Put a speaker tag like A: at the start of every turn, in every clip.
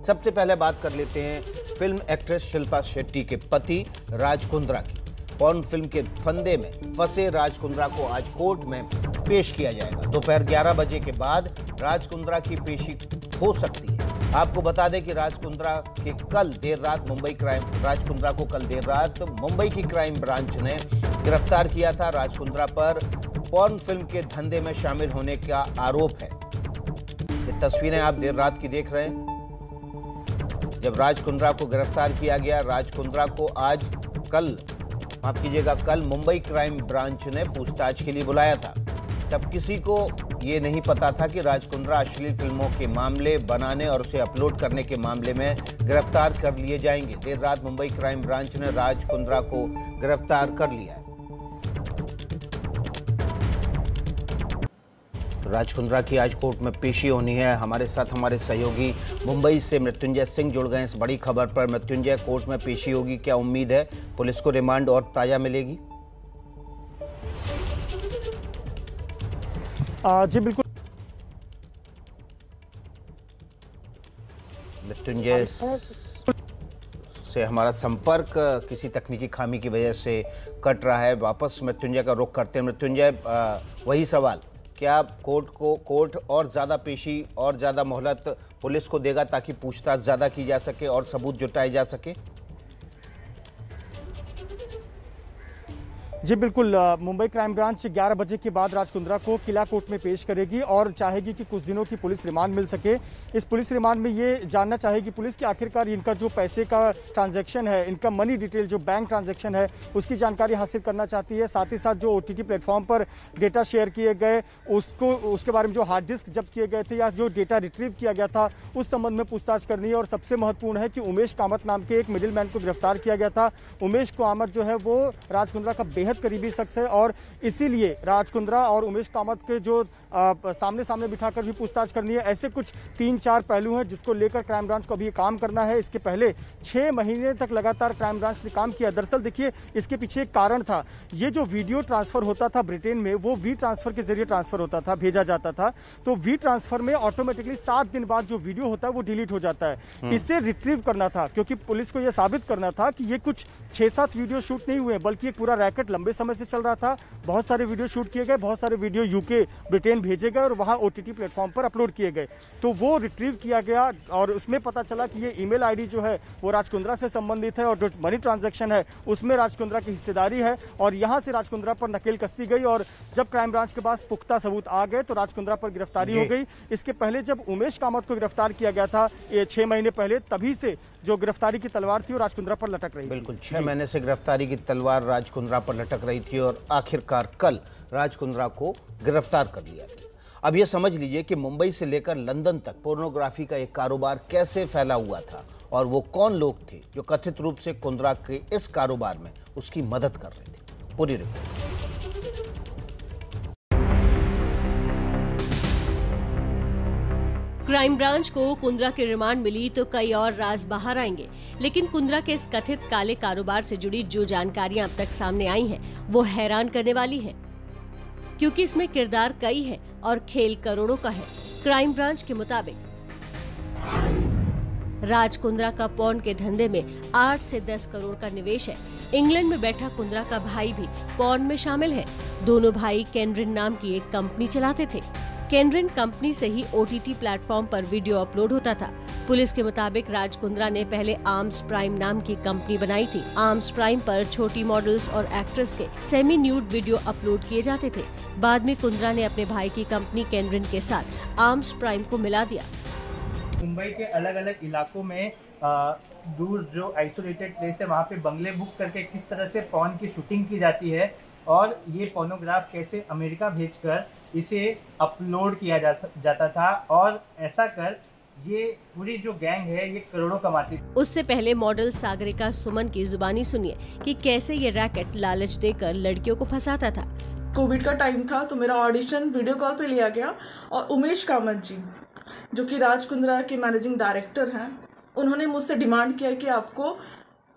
A: सबसे पहले बात कर लेते हैं फिल्म एक्ट्रेस शिल्पा शेट्टी के पति राज कुंद्रा की। पॉर्न फिल्म के फंदे में फंसे राज कुंद्रा को आज कोर्ट में पेश किया जाएगा। दोपहर 11 बजे के बाद राज कुंद्रा की पेशी हो सकती है। आपको बता दें कि राज कुंद्रा को कल देर रात मुंबई की क्राइम ब्रांच ने गिरफ्तार किया था। राज कुंद्रा पर पॉर्न फिल्म के धंधे में शामिल होने का आरोप है। ये तस्वीरें आप देर रात की देख रहे हैं जब राज कुंद्रा को गिरफ्तार किया गया। राज कुंद्रा को कल मुंबई क्राइम ब्रांच ने पूछताछ के लिए बुलाया था। तब किसी को ये नहीं पता था कि राज कुंद्रा अश्लील फिल्मों के मामले बनाने और उसे अपलोड करने के मामले में गिरफ्तार कर लिए जाएंगे। देर रात मुंबई क्राइम ब्रांच ने राज कुंद्रा को गिरफ्तार कर लिया है। राज कुंद्रा की आज कोर्ट में पेशी होनी है। हमारे साथ हमारे सहयोगी मुंबई से मृत्युंजय सिंह जुड़ गए इस बड़ी खबर पर। मृत्युंजय, कोर्ट में पेशी होगी, क्या उम्मीद है पुलिस को रिमांड और ताजा मिलेगी?
B: जी बिल्कुल
A: मृत्युंजय से हमारा संपर्क किसी तकनीकी खामी की वजह से कट रहा है। वापस मृत्युंजय का रुख करते हैं। मृत्युंजय, वही सवाल, क्या कोर्ट और ज़्यादा पेशी और ज़्यादा मोहलत पुलिस को देगा ताकि पूछताछ ज़्यादा की जा सके और सबूत जुटाए जा सके?
B: जी बिल्कुल, मुंबई क्राइम ब्रांच 11 बजे के बाद राज कुंद्रा को किला कोर्ट में पेश करेगी और चाहेगी कि कुछ दिनों की पुलिस रिमांड मिल सके। इस पुलिस रिमांड में ये जानना चाहेगी पुलिस कि आखिरकार इनका जो पैसे का ट्रांजैक्शन है, इनका मनी डिटेल जो बैंक ट्रांजैक्शन है, उसकी जानकारी हासिल करना चाहती है। साथ ही साथ जो OTT प्लेटफॉर्म पर डेटा शेयर किए गए उसके बारे में जो हार्ड डिस्क जब्त किए गए थे या जो डेटा रिट्रीव किया गया था उस संबंध में पूछताछ करनी है। और सबसे महत्वपूर्ण है कि उमेश कामत नाम के एक मिडिल मैन को गिरफ्तार किया गया था। उमेश कामत जो है वो राज कुंद्रा का बेहद करीबी शख्स है और इसीलिए राज कुंद्रा और उमेश कामत के जो सामने बिठाकर भी पूछताछ करनी है। ऐसे कुछ 3-4 पहलू हैं जिसको लेकर क्राइम ब्रांच को अभी काम करना है। इसके पहले 6 महीने तक लगातार क्राइम ब्रांच ने काम किया। दरअसल देखिए, इसके पीछे एक कारण था। ये जो वीडियो ट्रांसफर होता था ब्रिटेन में, वो वी ट्रांसफर के जरिए ट्रांसफर होता था, भेजा जाता था। तो वी ट्रांसफर में ऑटोमेटिकली 7 दिन बाद जो वीडियो होता है वो डिलीट हो जाता है। इसे रिट्रीव करना था क्योंकि पुलिस को यह साबित करना था कि ये कुछ 6-7 वीडियो शूट नहीं हुए बल्कि एक पूरा रैकेट लंबे समय से चल रहा था। बहुत सारे वीडियो शूट किए गए, बहुत सारे वीडियो यूके ब्रिटेन भेजे गए और वहां OTT प्लेटफॉर्म पर अपलोड किए गए। तो वो रिट्रीव किया गया और उसमें पता चला कि ये ईमेल आईडी जो है वो राज कुंद्रा से संबंधित है और जो मनी ट्रांजैक्शन है उसमें राज कुंद्रा की हिस्सेदारी है। और यहां से राज कुंद्रा पर नकेल कसती गई और जब क्राइम ब्रांच के पास पुख्ता सबूत आ गए तो राज कुंद्रा पर गिरफ्तारी हो गई। इसके पहले जब उमेश कामत को गिरफ्तार किया गया था 6 महीने पहले, तभी से जो गिरफ्तारी की तलवार थी वो राज कुंद्रा पर लटक रही थी।
A: बिल्कुल, 6 महीने से गिरफ्तारी की तलवार राज कुंद्रा पर लटक रही थी और आखिरकार कल राज कुंद्रा को गिरफ्तार कर लिया गया। अब यह समझ लीजिए कि मुंबई से लेकर लंदन तक पोर्नोग्राफी का एक कारोबार कैसे फैला हुआ था और वो कौन लोग थे जो कथित रूप से कुंद्रा के इस कारोबार में उसकी मदद कर रहे थे। पूरी रिपोर्ट।
C: क्राइम ब्रांच को कुंद्रा की रिमांड मिली तो कई और राज बाहर आएंगे, लेकिन कुंद्रा के इस कथित काले कारोबार से जुड़ी जो जानकारियां अब तक सामने आई हैं, वो हैरान करने वाली हैं, क्योंकि इसमें किरदार कई है और खेल करोड़ों का है। क्राइम ब्रांच के मुताबिक राज कुंद्रा का पॉर्न के धंधे में 8 से 10 करोड़ का निवेश है। इंग्लैंड में बैठा कुंद्रा का भाई भी पॉर्न में शामिल है। दोनों भाई केनरिन नाम की एक कंपनी चलाते थे। केनरिन कंपनी से ही OTT प्लेटफॉर्म पर वीडियो अपलोड होता था। पुलिस के मुताबिक राज कुंद्रा ने पहले आर्म्स प्राइम नाम की कंपनी बनाई थी। आर्म्स प्राइम पर छोटी मॉडल्स और एक्ट्रेस के सेमी न्यूड वीडियो अपलोड किए जाते थे। बाद में कुंद्रा ने अपने भाई की कंपनी केनरिन के साथ आर्म्स प्राइम को मिला दिया।
D: मुंबई के अलग अलग इलाकों में दूर जो आइसोलेटेड प्लेस है वहाँ पे बंगले बुक करके किस तरह से पॉर्न की शूटिंग की जाती है और ये पोर्नोग्राफ कैसे अमेरिका भेजकर इसे अपलोड किया जाता था और ऐसा कर ये पूरी जो गैंग है ये करोड़ों कमाती थी।
C: उससे पहले मॉडल सागरिका सुमन की जुबानी सुनिए कि कैसे ये रैकेट लालच देकर लड़कियों को फंसाता था।
E: कोविड का टाइम था तो मेरा ऑडिशन वीडियो कॉल पे लिया गया और उमेश कामत जी जो कि राज कुंद्रा के मैनेजिंग डायरेक्टर हैं, उन्होंने मुझसे डिमांड किया कि आपको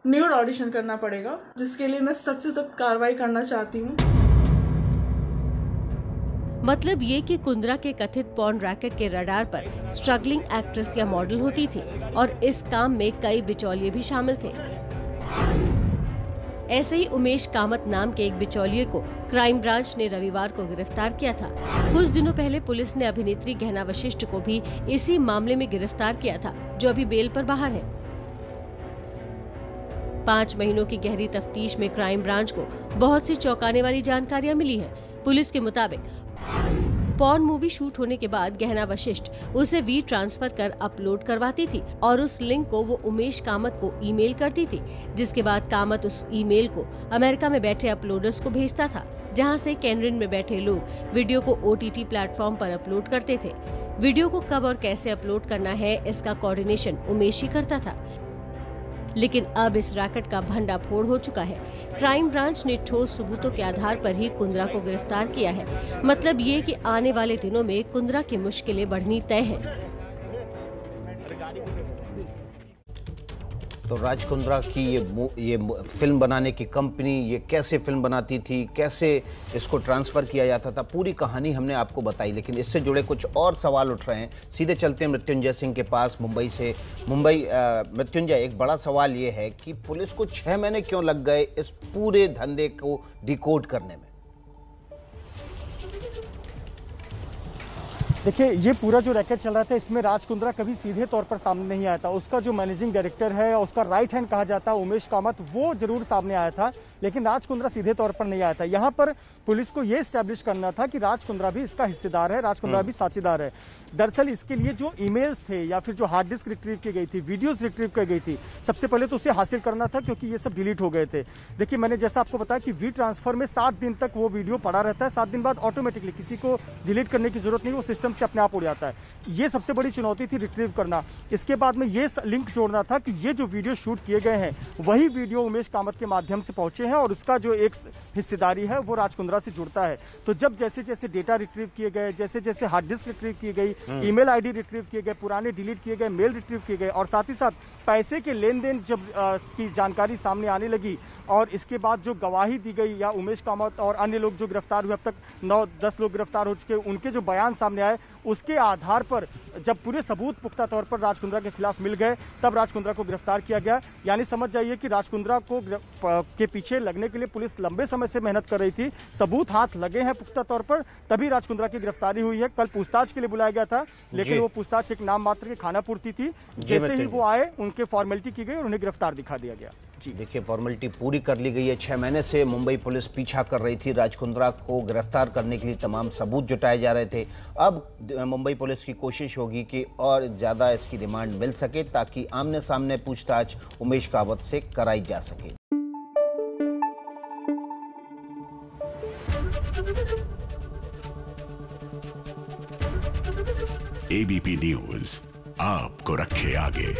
E: न्यूड ऑडिशन करना पड़ेगा, जिसके लिए मैं सख्त से सख्त कार्रवाई करना चाहती हूँ।
C: मतलब ये कि कुंद्रा के कथित पॉर्न रैकेट के रडार पर स्ट्रगलिंग एक्ट्रेस या मॉडल होती थी और इस काम में कई बिचौलिए भी शामिल थे। ऐसे ही उमेश कामत नाम के एक बिचौलिए को क्राइम ब्रांच ने रविवार को गिरफ्तार किया था। कुछ दिनों पहले पुलिस ने अभिनेत्री गहना वशिष्ठ को भी इसी मामले में गिरफ्तार किया था, जो अभी बेल पर बाहर है। 5 महीनों की गहरी तफ्तीश में क्राइम ब्रांच को बहुत सी चौंकाने वाली जानकारियां मिली है। पुलिस के मुताबिक पॉर्न मूवी शूट होने के बाद गहना वशिष्ठ उसे वी ट्रांसफर कर अपलोड करवाती थी और उस लिंक को वो उमेश कामत को ईमेल करती थी, जिसके बाद कामत उस ईमेल को अमेरिका में बैठे अपलोडर्स को भेजता था, जहां से कैनरिन में बैठे लोग वीडियो को OTT प्लेटफॉर्म पर अपलोड करते थे। वीडियो को कब और कैसे अपलोड करना है, इसका कोऑर्डिनेशन उमेश ही करता था। लेकिन अब इस रैकेट का भंडाफोड़ हो चुका है। क्राइम ब्रांच ने ठोस सबूतों के आधार पर ही कुंद्रा को गिरफ्तार किया है। मतलब ये कि आने वाले दिनों में कुंद्रा की मुश्किलें बढ़नी तय हैं।
A: तो राज कुंद्रा की ये फिल्म बनाने की कंपनी, ये कैसे फिल्म बनाती थी, कैसे इसको ट्रांसफ़र किया जाता था, पूरी कहानी हमने आपको बताई। लेकिन इससे जुड़े कुछ और सवाल उठ रहे हैं। सीधे चलते हैं मृत्युंजय सिंह के पास मुंबई से। मृत्युंजय, एक बड़ा सवाल ये है कि पुलिस को 6 महीने क्यों लग गए इस पूरे धंधे को डिकोड करने में?
B: देखिए, ये पूरा जो रैकेट चल रहा था, इसमें राज कुंद्रा कभी सीधे तौर पर सामने नहीं आया था। उसका जो मैनेजिंग डायरेक्टर है, उसका राइट हैंड कहा जाता है उमेश कामत, वो जरूर सामने आया था, लेकिन राज कुंद्रा सीधे तौर पर नहीं आया था। यहाँ पर पुलिस को ये स्टैब्लिश करना था कि राज कुंद्रा भी इसका हिस्सेदार है, राज कुंद्रा भी साझेदार है। दरअसल इसके लिए जो ईमेल्स थे या फिर जो हार्ड डिस्क रिट्रीव की गई थी, वीडियोस रिट्रीव की गई थी, सबसे पहले तो उसे हासिल करना था, क्योंकि ये सब डिलीट हो गए थे। देखिए, मैंने जैसा आपको बताया कि वी ट्रांसफर में 7 दिन तक वो वीडियो पड़ा रहता है। 7 दिन बाद ऑटोमेटिकली किसी को डिलीट करने की जरूरत नहीं, वो सिस्टम से अपने आप उड़ जाता है। ये सबसे बड़ी चुनौती थी, रिट्रीव करना। इसके बाद में ये लिंक जोड़ना था कि ये जो वीडियो शूट किए गए हैं, वही वीडियो उमेश कामत के माध्यम से पहुंचे हैं और उसका जो एक हिस्सेदारी है वो राज कुंद्रा से जुड़ता है। तो जब जैसे जैसे डेटा रिट्रीव किए गए, जैसे जैसे हार्ड डिस्क रिट्रीव की गई, ईमेल आईडी रिट्रीव किए गए, पुराने डिलीट किए गए मेल रिट्रीव किए गए, और साथ ही साथ पैसे के लेन देन जब की जानकारी सामने आने लगी, और इसके बाद जो गवाही दी गई या उमेश कामत और अन्य लोग जो गिरफ्तार हुए, अब तक 9-10 लोग गिरफ्तार हो चुके, उनके जो बयान सामने आए, उसके आधार पर जब पूरे सबूत पुख्ता तौर पर राज कुंद्रा के खिलाफ मिल गए, तब राज कुंद्रा को गिरफ्तार किया गया। यानी समझ जाइए कि राज कुंद्रा को के पीछे लगने के लिए पुलिस लंबे समय से मेहनत कर रही थी। सबूत हाथ लगे हैं पुख्ता तौर पर, तभी राज कुंद्रा की गिरफ्तारी हुई है। कल पूछताछ के लिए बुलाया गया था, लेकिन वो पूछताछ एक नाम मात्र की खाना पूर्ति थी। जैसे ही वो आए, उनके फॉर्मेलिटी की गई और उन्हें गिरफ्तार दिखा दिया गया।
A: देखिए, फॉर्मेलिटी पूरी कर ली गई है। 6 महीने से मुंबई पुलिस पीछा कर रही थी, राज कुंद्रा को गिरफ्तार करने के लिए तमाम सबूत जुटाए जा रहे थे। अब मुंबई पुलिस की कोशिश होगी कि और ज़्यादा इसकी रिमांड मिल सके, ताकि आमने सामने पूछताछ उमेश कामत से कराई जा सके।
F: ABP न्यूज़ आपको रखे आगे।